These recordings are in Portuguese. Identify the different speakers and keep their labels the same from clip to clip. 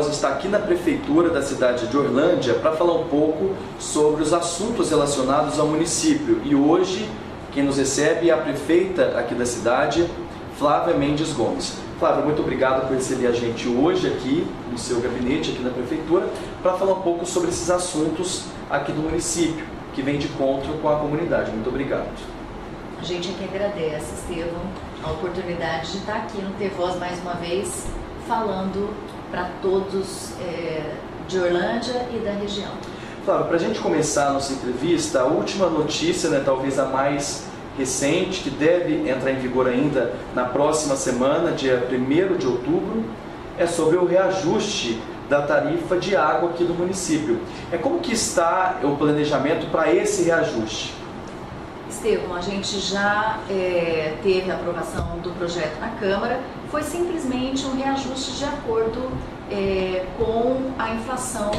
Speaker 1: Tevosa está aqui na Prefeitura da cidade de Orlândia para falar um pouco sobre os assuntos relacionados ao município. E hoje, quem nos recebe é a prefeita aqui da cidade, Flávia Mendes Gomes. Flávia, muito obrigado por receber a gente hoje aqui no seu gabinete, aqui na Prefeitura, para falar um pouco sobre esses assuntos aqui do município, que vem de encontro com a comunidade. Muito obrigado.
Speaker 2: A gente aqui agradece, Estevão, a oportunidade de estar aqui no Tevoz mais uma vez, falando para todos de Orlândia e da região.
Speaker 1: Claro, para a gente começar a nossa entrevista, a última notícia, talvez a mais recente, que deve entrar em vigor ainda na próxima semana, dia 1º de outubro, é sobre o reajuste da tarifa de água aqui do município. Como que está o planejamento para esse reajuste?
Speaker 2: Estevão, a gente já teve a aprovação do projeto na Câmara, foi simplesmente um reajuste de acordo com a inflação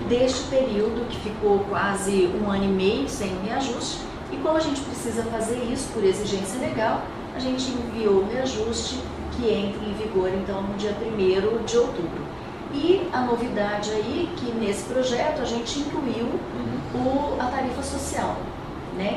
Speaker 2: deste período, que ficou quase 1 ano e meio sem o reajuste, e como a gente precisa fazer isso por exigência legal, a gente enviou o reajuste que entra em vigor então no dia 1º de outubro. E a novidade aí que nesse projeto a gente incluiu a tarifa social,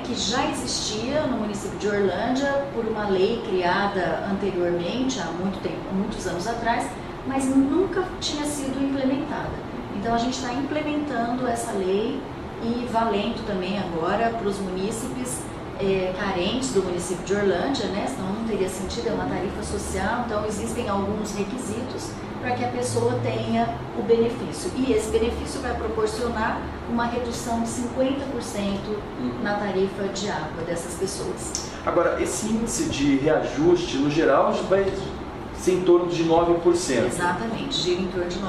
Speaker 2: que já existia no município de Orlândia por uma lei criada anteriormente, há muito tempo, muitos anos atrás, mas nunca tinha sido implementada. Então a gente está implementando essa lei e valendo também agora para os munícipes carentes do município de Orlândia, senão não teria sentido, é uma tarifa social, então existem alguns requisitos para que a pessoa tenha o benefício. E esse benefício vai proporcionar uma redução de 50% na tarifa de água dessas pessoas.
Speaker 1: Agora, esse índice de reajuste, no geral, vai ser em torno de 9%.
Speaker 2: Exatamente, gira em torno de 9%,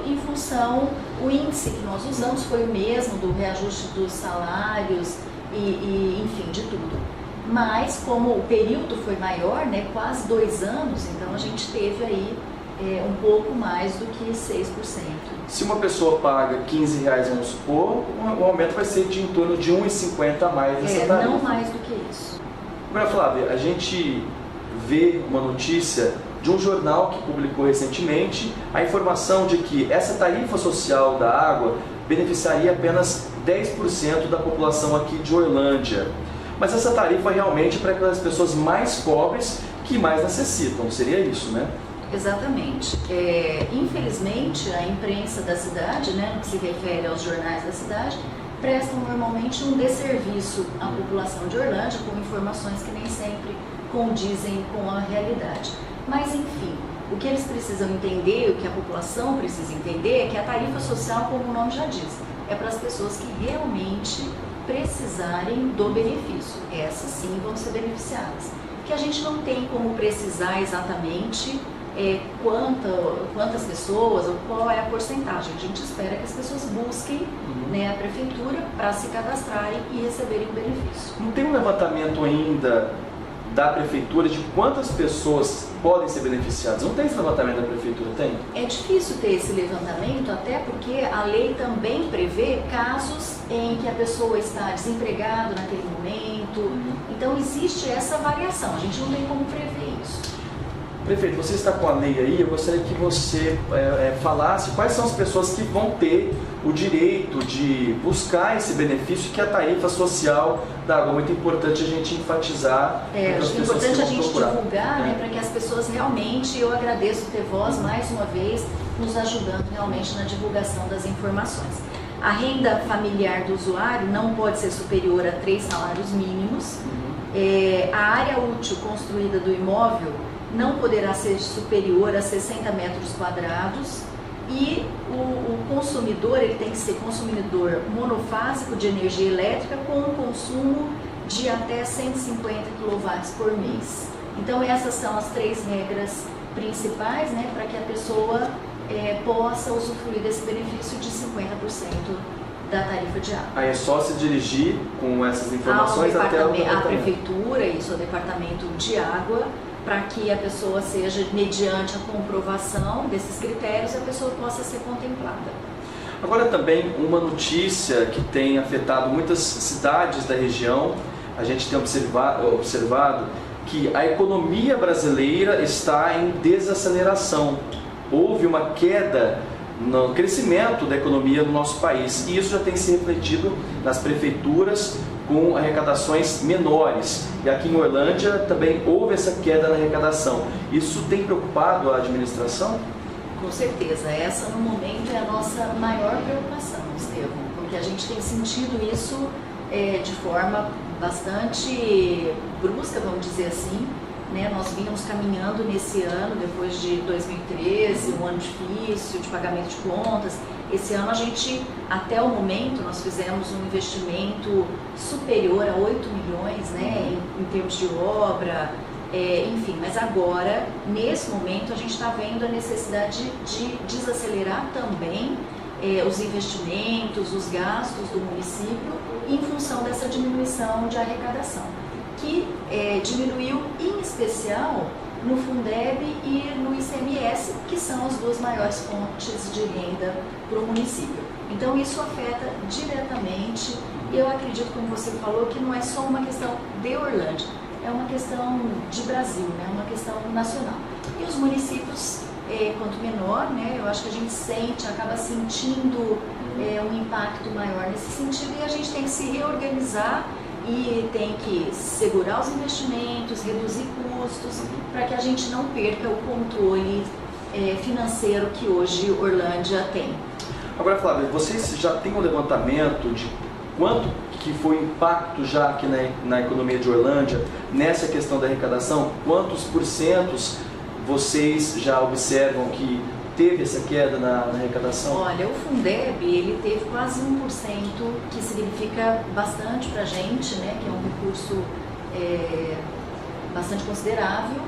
Speaker 2: em função, o índice que nós usamos foi o mesmo do reajuste dos salários e enfim, de tudo. Mas, como o período foi maior, quase 2 anos, então a gente teve aí um pouco mais do que 6%.
Speaker 1: Se uma pessoa paga R$15, vamos supor, o aumento vai ser de em torno de R$1,50 a mais nessa tarifa.
Speaker 2: Não mais do que isso.
Speaker 1: Agora, Flávia, a gente vê uma notícia de um jornal que publicou recentemente a informação de que essa tarifa social da água beneficiaria apenas 10% da população aqui de Orlândia. Mas essa tarifa realmente é para aquelas pessoas mais pobres que mais necessitam, seria isso, né?
Speaker 2: Exatamente. Infelizmente, a imprensa da cidade, no que se refere aos jornais da cidade, prestam normalmente um desserviço à população de Orlândia com informações que nem sempre condizem com a realidade. Mas, enfim, o que eles precisam entender, o que a população precisa entender é que a tarifa social, como o nome já diz, é para as pessoas que realmente precisarem do benefício. Essas sim vão ser beneficiadas. Que a gente não tem como precisar exatamente quantas pessoas ou qual é a porcentagem. A gente espera que as pessoas busquem a prefeitura para se cadastrarem e receberem o benefício.
Speaker 1: Não tem um levantamento ainda da prefeitura de quantas pessoas podem ser beneficiadas? Não tem esse levantamento da prefeitura, tem?
Speaker 2: É difícil ter esse levantamento, até porque a lei também prevê casos em que a pessoa está desempregada naquele momento. Então existe essa variação, a gente não tem como prever isso.
Speaker 1: Prefeito, você está com a lei aí, eu gostaria que você falasse quais são as pessoas que vão ter o direito de buscar esse benefício, que é a tarifa social da água. Muito importante a gente enfatizar.
Speaker 2: Acho que é importante a gente divulgar, para que as pessoas realmente, eu agradeço o Tevoz mais uma vez, nos ajudando realmente na divulgação das informações. A renda familiar do usuário não pode ser superior a 3 salários mínimos. A área útil construída do imóvel não poderá ser superior a 60 metros quadrados e o consumidor ele tem que ser consumidor monofásico de energia elétrica com um consumo de até 150 kW por mês. Então essas são as 3 regras principais, para que a pessoa possa usufruir desse benefício de 50% da tarifa de água.
Speaker 1: Aí é só se dirigir com essas informações até a
Speaker 2: prefeitura e o departamento de água, para que a pessoa seja, mediante a comprovação desses critérios, a pessoa possa ser contemplada.
Speaker 1: Agora também uma notícia que tem afetado muitas cidades da região, a gente tem observado que a economia brasileira está em desaceleração. Houve uma queda no crescimento da economia do nosso país. E isso já tem se refletido nas prefeituras com arrecadações menores. E aqui em Orlândia também houve essa queda na arrecadação. Isso tem preocupado a administração?
Speaker 2: Com certeza, essa no momento é a nossa maior preocupação, Estevão, porque a gente tem sentido isso de forma bastante brusca, vamos dizer assim, né? Nós vínhamos caminhando nesse ano, depois de 2013, um ano difícil de pagamento de contas. Esse ano a gente, até o momento, nós fizemos um investimento superior a 8 milhões, né, em termos de obra, enfim, mas agora, nesse momento, a gente está vendo a necessidade de desacelerar também os investimentos, os gastos do município em função dessa diminuição de arrecadação, que diminuiu em especial no Fundeb e no ICMS, que são as duas maiores fontes de renda para o município. Então isso afeta diretamente, e eu acredito, como você falou, que não é só uma questão de Orlândia, é uma questão de Brasil, né? Uma questão nacional. E os municípios, quanto menor, né, eu acho que a gente acaba sentindo um impacto maior nesse sentido, e a gente tem que se reorganizar e tem que segurar os investimentos, reduzir custos, para que a gente não perca o controle financeiro que hoje Orlândia tem.
Speaker 1: Agora, Flávia, vocês já têm um levantamento de quanto que foi o impacto já aqui na economia de Orlândia nessa questão da arrecadação? Quantos porcentos vocês já observam que teve essa queda na arrecadação?
Speaker 2: Olha, o Fundeb, ele teve quase 1%, que significa bastante para a gente, né, que é um recurso bastante considerável.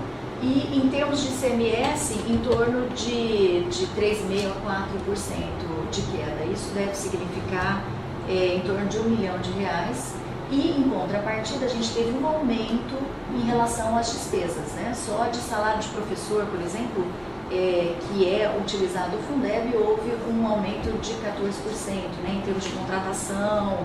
Speaker 2: E em termos de ICMS, em torno de 3,5% a 4% de queda. Isso deve significar em torno de R$1 milhão. E em contrapartida, a gente teve um aumento em relação às despesas, né? Só de salário de professor, por exemplo, que é utilizado o Fundeb, houve um aumento de 14%, né? Em termos de contratação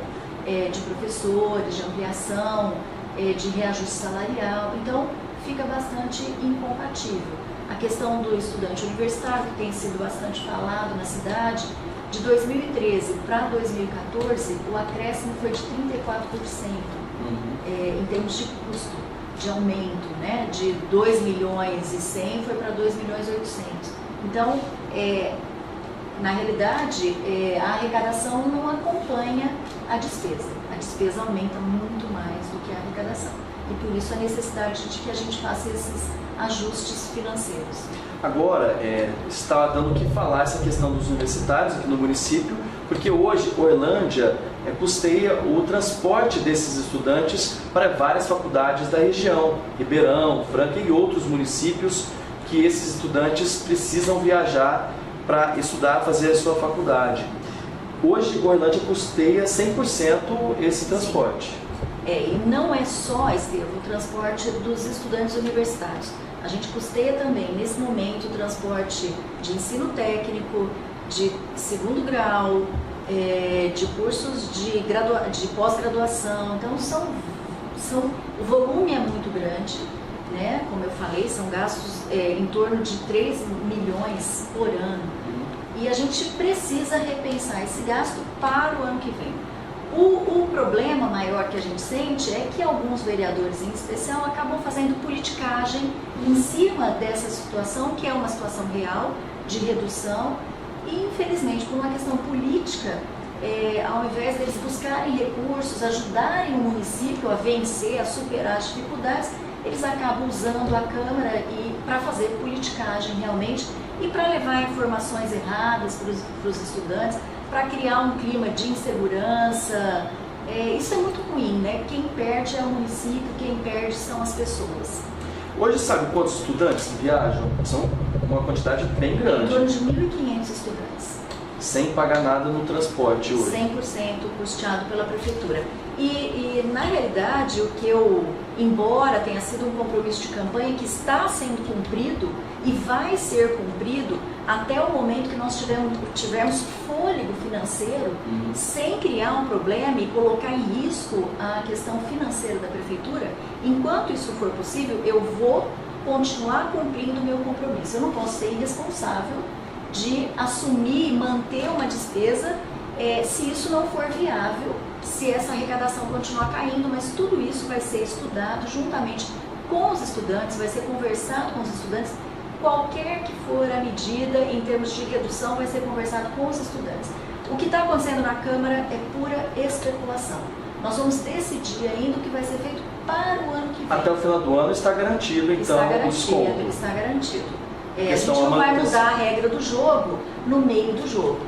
Speaker 2: de professores, de ampliação, de reajuste salarial. Então, fica bastante incompatível. A questão do estudante universitário, que tem sido bastante falado na cidade, de 2013 para 2014, o acréscimo foi de 34%, em termos de custo, de aumento, né? De 2 milhões e 100 foi para 2 milhões e 800. Então, na realidade, a arrecadação não acompanha a despesa. A despesa aumenta muito mais do que a arrecadação. E por isso a necessidade de que a gente faça esses ajustes financeiros.
Speaker 1: Agora, está dando o que falar essa questão dos universitários aqui no município, porque hoje Orlândia custeia o transporte desses estudantes para várias faculdades da região, Ribeirão, Franca e outros municípios que esses estudantes precisam viajar para estudar, fazer a sua faculdade. Hoje Orlândia custeia 100% esse transporte.
Speaker 2: E não é só, Estevão, o transporte dos estudantes universitários. A gente custeia também, nesse momento, o transporte de ensino técnico, de segundo grau, de cursos de pós-graduação. Então, o volume é muito grande, né? Como eu falei, são gastos em torno de 3 milhões por ano. E a gente precisa repensar esse gasto para o ano que vem. O problema maior que a gente sente é que alguns vereadores, em especial, acabam fazendo politicagem em cima dessa situação, que é uma situação real de redução, e infelizmente por uma questão política, ao invés deles buscarem recursos, ajudarem o município a vencer, a superar as dificuldades, eles acabam usando a Câmara para fazer politicagem realmente e para levar informações erradas para os estudantes, para criar um clima de insegurança. Isso é muito ruim, né? Quem perde é o município, quem perde são as pessoas.
Speaker 1: Hoje sabe quantos estudantes viajam? São uma quantidade bem grande.
Speaker 2: Em torno de 1.500 estudantes.
Speaker 1: Sem pagar nada no transporte hoje.
Speaker 2: 100% custeado pela prefeitura. E na realidade, embora tenha sido um compromisso de campanha que está sendo cumprido e vai ser cumprido até o momento que nós tivermos fôlego financeiro, sem criar um problema e colocar em risco a questão financeira da prefeitura, enquanto isso for possível, eu vou continuar cumprindo o meu compromisso. Eu não posso ser irresponsável de assumir e manter uma despesa se isso não for viável, se essa arrecadação continuar caindo, mas tudo isso vai ser estudado juntamente com os estudantes, vai ser conversado com os estudantes, qualquer que for a medida em termos de redução vai ser conversado com os estudantes. O que está acontecendo na Câmara é pura especulação. Nós vamos decidir ainda o que vai ser feito para o ano que vem.
Speaker 1: Até o final do ano está garantido, então, o desconto.
Speaker 2: Está garantido. A gente não vai mudar a regra do jogo no meio do jogo,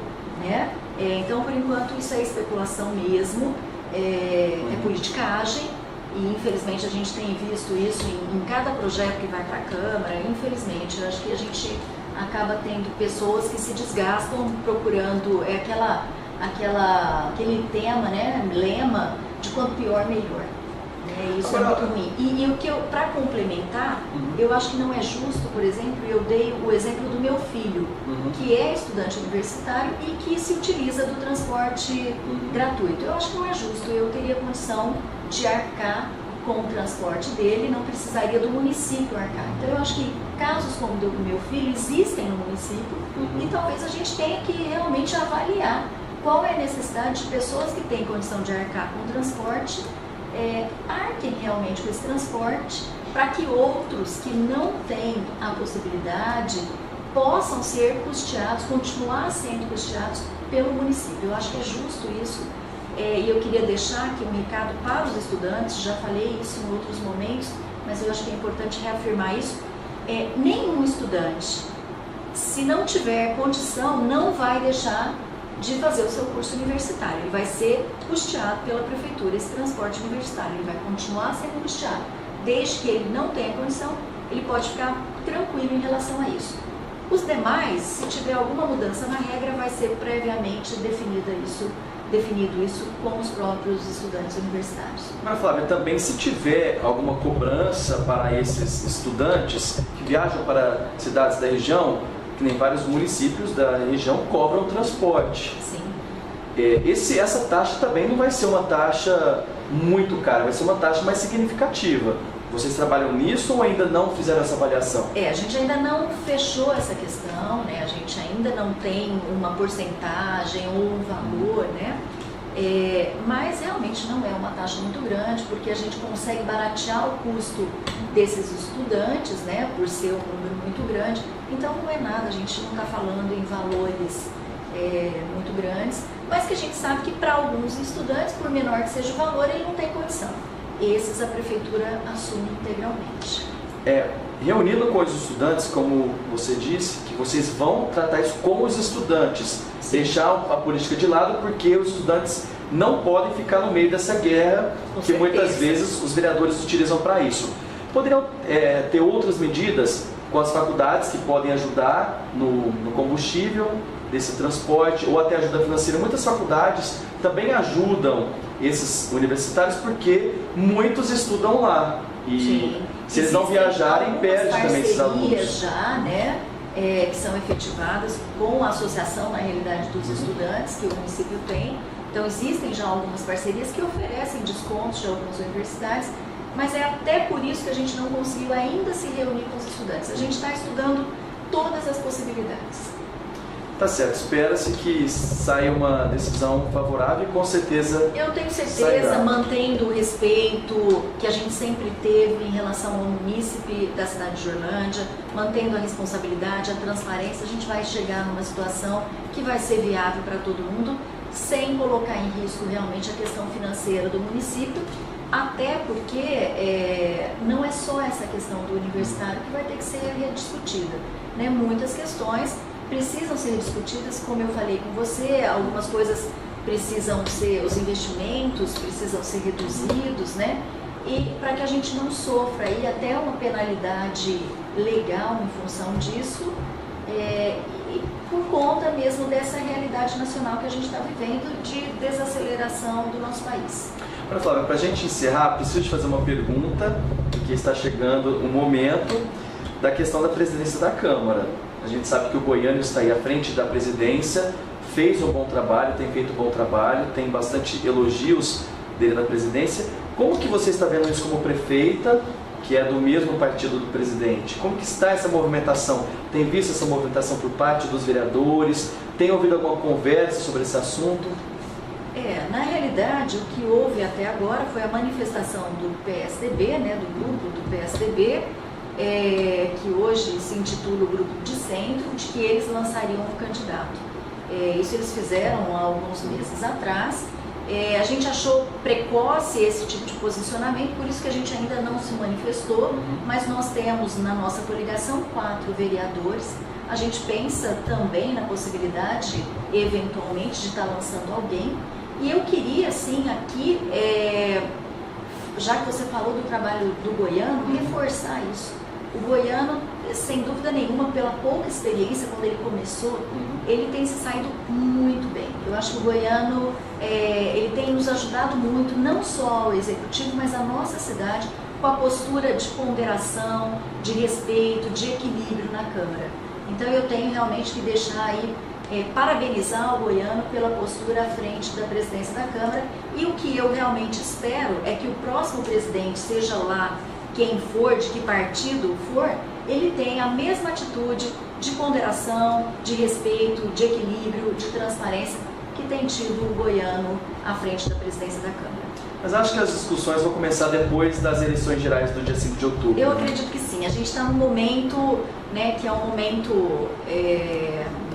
Speaker 2: né? Então, por enquanto, isso é especulação mesmo, é politicagem, e infelizmente a gente tem visto isso em cada projeto que vai para a Câmara. Infelizmente, eu acho que a gente acaba tendo pessoas que se desgastam procurando aquele tema, né, lema de quanto pior, melhor. Isso é muito ruim. E o que para complementar, eu acho que não é justo, por exemplo, eu dei o exemplo do meu filho, que é estudante universitário e que se utiliza do transporte gratuito. Eu acho que não é justo, eu teria condição de arcar com o transporte dele, não precisaria do município arcar. Então eu acho que casos como o do meu filho existem no município e talvez a gente tenha que realmente avaliar qual é a necessidade de pessoas que têm condição de arcar com o transporte, arquem realmente com esse transporte, para que outros que não têm a possibilidade possam ser custeados, continuar sendo custeados pelo município. Eu acho que é justo isso, e eu queria deixar aqui um recado para os estudantes, já falei isso em outros momentos, mas eu acho que é importante reafirmar isso. Nenhum estudante, se não tiver condição, não vai deixar de fazer o seu curso universitário. Ele vai ser custeado pela prefeitura, esse transporte universitário, ele vai continuar sendo custeado. Desde que ele não tenha condição, ele pode ficar tranquilo em relação a isso. Os demais, se tiver alguma mudança na regra, vai ser previamente definido isso com os próprios estudantes universitários.
Speaker 1: Mas, Flávia, também se tiver alguma cobrança para esses estudantes que viajam para cidades da região, que nem vários municípios da região cobram transporte.
Speaker 2: Sim.
Speaker 1: Essa taxa também não vai ser uma taxa muito cara, vai ser uma taxa mais significativa. Vocês trabalham nisso ou ainda não fizeram essa avaliação?
Speaker 2: A gente ainda não fechou essa questão, né? A gente ainda não tem uma porcentagem ou um valor, né? Mas realmente não é uma taxa muito grande, porque a gente consegue baratear o custo desses estudantes, né? Por ser um número muito grande. Então não é nada, a gente não está falando em valores muito grandes, mas que a gente sabe que para alguns estudantes, por menor que seja o valor, ele não tem condição. Esses a prefeitura assume integralmente.
Speaker 1: Reunindo com os estudantes, como você disse, que vocês vão tratar isso com os estudantes, sim, deixar a política de lado, porque os estudantes não podem ficar no meio dessa guerra que muitas vezes os vereadores utilizam para isso. Poderiam ter outras medidas com as faculdades que podem ajudar no combustível desse transporte ou até ajuda financeira. Muitas faculdades também ajudam esses universitários porque muitos estudam lá e sim, se eles não viajarem, perdem também esses alunos.
Speaker 2: Já, né, que são efetivadas com a associação, na realidade, dos estudantes que o município tem. Então existem já algumas parcerias que oferecem descontos de algumas universidades, mas é até por isso que a gente não conseguiu ainda se reunir com os estudantes. A gente está estudando todas as possibilidades.
Speaker 1: Tá certo, espera-se que saia uma decisão favorável e com certeza...
Speaker 2: Eu tenho certeza, mantendo o respeito que a gente sempre teve em relação ao munícipe da cidade de Jorlândia, mantendo a responsabilidade, a transparência, a gente vai chegar numa situação que vai ser viável para todo mundo, sem colocar em risco realmente a questão financeira do município, até porque não é só essa questão do universitário que vai ter que ser rediscutida, né? Muitas questões precisam ser discutidas, como eu falei com você, algumas coisas precisam ser, os investimentos precisam ser reduzidos, né? E para que a gente não sofra aí até uma penalidade legal em função disso, e por conta mesmo dessa realidade nacional que a gente está vivendo de desaceleração do nosso país.
Speaker 1: Agora, Flávia, para a gente encerrar, preciso te fazer uma pergunta, porque está chegando o momento da questão da presidência da Câmara. A gente sabe que o Goiânia está aí à frente da presidência, fez um bom trabalho, tem feito um bom trabalho, tem bastante elogios dele na presidência. Como que você está vendo isso como prefeita que é do mesmo partido do presidente. Como que está essa movimentação? Tem visto essa movimentação por parte dos vereadores? Tem ouvido alguma conversa sobre esse assunto?
Speaker 2: Na realidade, o que houve até agora foi a manifestação do PSDB, do grupo do PSDB, que hoje se intitula o Grupo de Centro, de que eles lançariam um candidato. Isso eles fizeram há alguns meses atrás. A gente achou precoce esse tipo de posicionamento, por isso que a gente ainda não se manifestou, mas nós temos na nossa coligação 4 vereadores. A gente pensa também na possibilidade, eventualmente, de estar lançando alguém. E eu queria, assim, aqui, já que você falou do trabalho do Goiano, reforçar isso. O Goiano, sem dúvida nenhuma, pela pouca experiência, quando ele começou, ele tem se saído muito bem. Eu acho que o Goiano, ele tem nos ajudado muito, não só o Executivo, mas a nossa cidade, com a postura de ponderação, de respeito, de equilíbrio na Câmara. Então eu tenho realmente que deixar aí, parabenizar o Goiano pela postura à frente da presidência da Câmara, e o que eu realmente espero é que o próximo presidente, seja lá quem for, de que partido for, ele tenha a mesma atitude de ponderação, de respeito, de equilíbrio, de transparência que tem tido o Goiano à frente da presidência da Câmara.
Speaker 1: Mas acho que as discussões vão começar depois das eleições gerais do dia 5 de outubro.
Speaker 2: Eu acredito que sim. A gente está num momento, que é um momento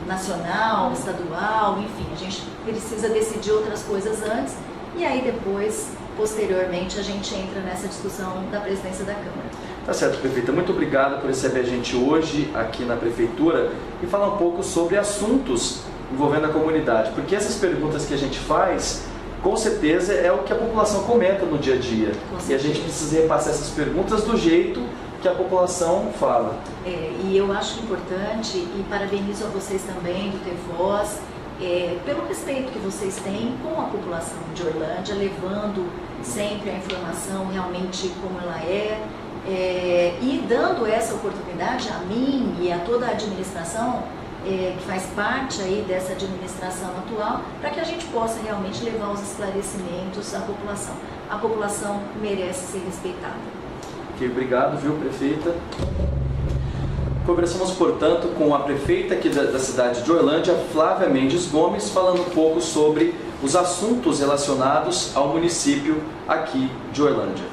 Speaker 2: nacional, estadual, enfim, a gente precisa decidir outras coisas antes e aí depois, posteriormente, a gente entra nessa discussão da presidência da Câmara.
Speaker 1: Tá certo, prefeita. Muito obrigado por receber a gente hoje aqui na Prefeitura e falar um pouco sobre assuntos envolvendo a comunidade, porque essas perguntas que a gente faz, com certeza, é o que a população comenta no dia a dia. E a gente precisa repassar essas perguntas do jeito que a população fala.
Speaker 2: E eu acho importante, e parabenizo a vocês também do Ter Voz, pelo respeito que vocês têm com a população de Orlândia, levando sempre a informação realmente como ela e dando essa oportunidade a mim e a toda a administração, que faz parte aí dessa administração atual, para que a gente possa realmente levar os esclarecimentos à população. A população merece ser respeitada.
Speaker 1: Ok, obrigado, viu, prefeita? Conversamos, portanto, com a prefeita aqui da cidade de Orlândia, Flávia Mendes Gomes, falando um pouco sobre os assuntos relacionados ao município aqui de Orlândia.